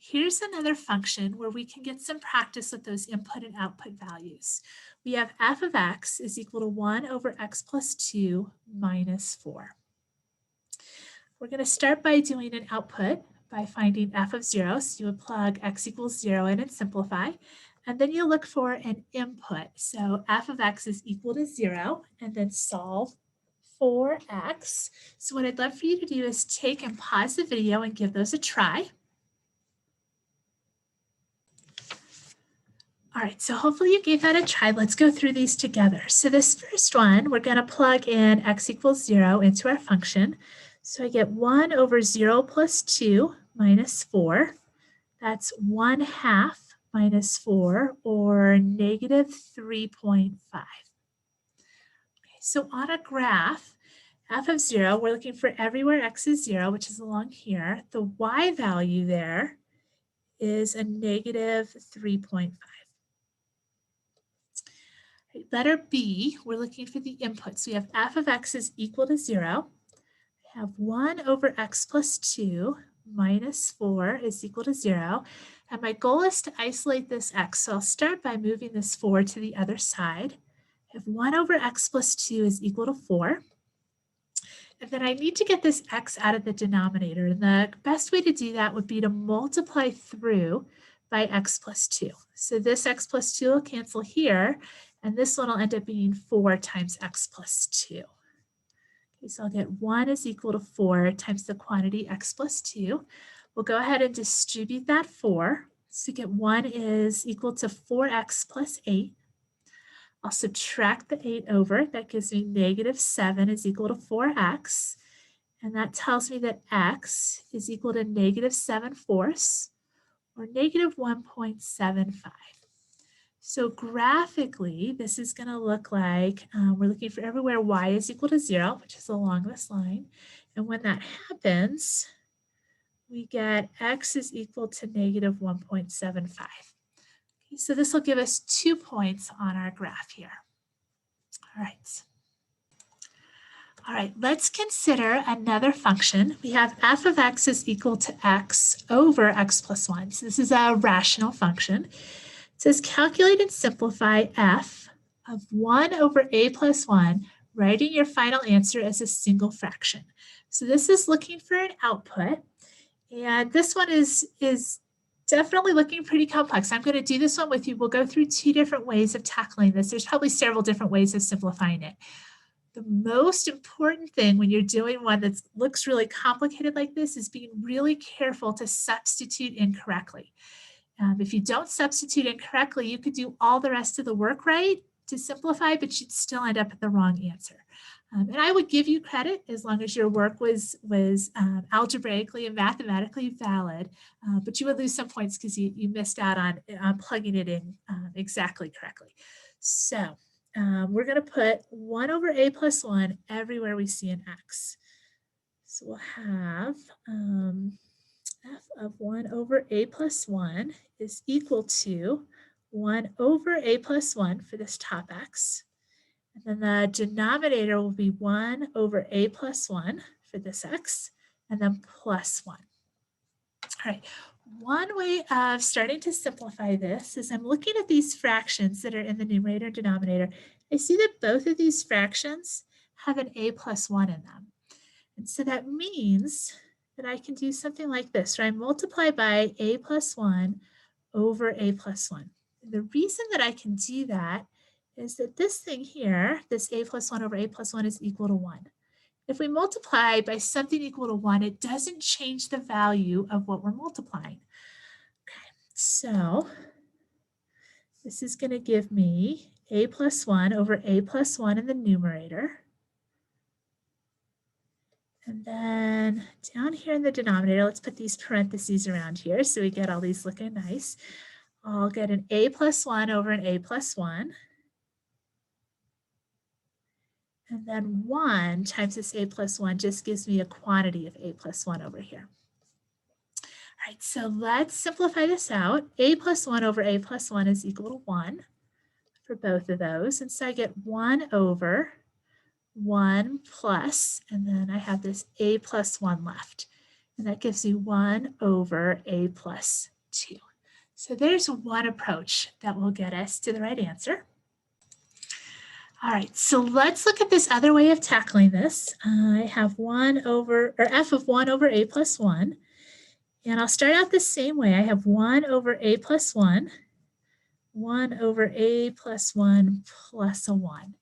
Here's another function where we can get some practice with those input and output values. We have f of x is equal to 1 over x plus 2 minus 4. We're going to start by doing an output by finding f of 0. So you would plug x equals 0 in and simplify. And then you look for an input. So f of x is equal to 0 and then solve for x. So what I'd love for you to do is take and pause the video and give those a try. All right, so hopefully you gave that a try. Let's go through these together. So this first one, we're going to plug in x equals 0 into our function. So I get 1 over 0 plus 2 minus 4. That's 1/2 minus 4, or negative 3.5. Okay, so on a graph, f of 0, we're looking for everywhere x is 0, which is along here. The y value there is a negative 3.5. Letter B, we're looking for the inputs. We have f of x is equal to 0. I have 1 over x plus 2 minus 4 is equal to 0. And my goal is to isolate this x. So I'll start by moving this 4 to the other side. I have 1 over x plus 2 is equal to 4. And then I need to get this x out of the denominator. And the best way to do that would be to multiply through by x plus 2. So this x plus 2 will cancel here. And this one will end up being 4 times x plus 2. Okay, so I'll get 1 is equal to 4 times the quantity x plus 2. We'll go ahead and distribute that 4. So get 1 is equal to 4x plus 8. I'll subtract the 8 over. That gives me negative 7 is equal to 4x. And that tells me that x is equal to negative 7/4, or negative 1.75. So graphically, this is going to look like we're looking for everywhere y is equal to 0, which is along this line. And when that happens, we get x is equal to negative 1.75. Okay, so this will give us 2 points on our graph here. All right. All right, let's consider another function. We have f of x is equal to x over x plus 1. So this is a rational function. It says calculate and simplify f of 1 over a plus 1, writing your final answer as a single fraction. So this is looking for an output. And this one is definitely looking pretty complex. I'm going to do this one with you. We'll go through 2 different ways of tackling this. There's probably several different ways of simplifying it. The most important thing when you're doing one that looks really complicated like this is being really careful to substitute incorrectly. If you don't substitute incorrectly, you could do all the rest of the work right to simplify, but you'd still end up at the wrong answer. And I would give you credit as long as your work was algebraically and mathematically valid, but you would lose some points because you missed out on plugging it in exactly correctly. So we're going to put 1 over a plus 1 everywhere we see an x. So we'll have f of 1 over a plus 1 is equal to 1 over a plus 1 for this top x. And then the denominator will be 1 over a plus 1 for this x, and then plus 1. All right, one way of starting to simplify this is I'm looking at these fractions that are in the numerator and denominator. I see that both of these fractions have an a plus 1 in them. And so that means that I can do something like this, where I multiply by a plus 1 over a plus 1. And the reason that I can do that is that this thing here, this a plus 1 over a plus 1 is equal to 1. If we multiply by something equal to 1, it doesn't change the value of what we're multiplying. Okay, so this is going to give me a plus 1 over a plus 1 in the numerator. And then down here in the denominator, let's put these parentheses around here so we get all these looking nice. I'll get an a plus 1 over an a plus 1. And then 1 times this a plus 1 just gives me a quantity of a plus 1 over here. All right, so let's simplify this out. A plus 1 over a plus 1 is equal to 1 for both of those. And so I get 1 over 1 plus, and then I have this a plus 1 left. And that gives me 1 over a plus 2. So there's one approach that will get us to the right answer. All right, so let's look at this other way of tackling this. I have f of 1 over a plus 1. And I'll start out the same way. I have 1 over a plus 1, 1 over a plus 1 plus a 1. All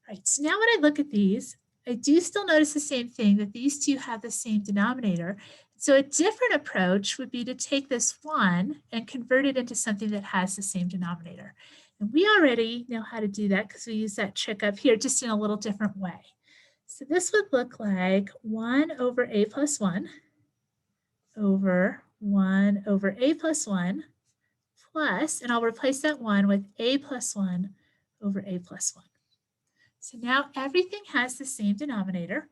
right, so now when I look at these, I do still notice the same thing, that these two have the same denominator. So a different approach would be to take this 1 and convert it into something that has the same denominator. And we already know how to do that because we use that trick up here, just in a little different way. So this would look like 1 over a plus 1 over 1 over a plus 1 plus, and I'll replace that 1 with a plus 1 over a plus 1. So now everything has the same denominator.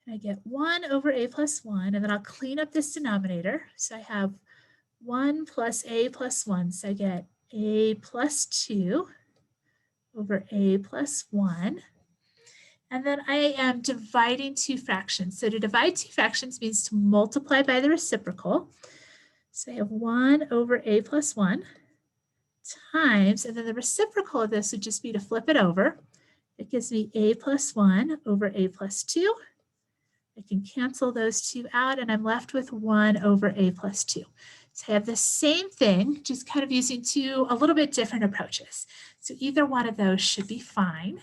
And I get 1 over a plus 1, and then I'll clean up this denominator. So I have 1 plus a plus 1. So I get a plus 2 over a plus 1. And then I am dividing two fractions. So to divide two fractions means to multiply by the reciprocal. So I have 1 over a plus 1 times, and then the reciprocal of this would just be to flip it over. It gives me a plus 1 over a plus 2. I can cancel those two out, and I'm left with 1 over a plus 2. So I have the same thing, just kind of using a little bit different approaches. So either one of those should be fine.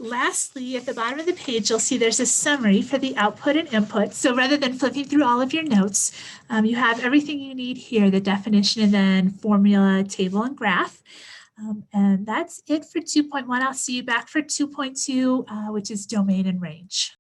Lastly, at the bottom of the page, you'll see there's a summary for the output and input. So rather than flipping through all of your notes, you have everything you need here, the definition and then formula, table, and graph. And that's it for 2.1. I'll see you back for 2.2, which is domain and range.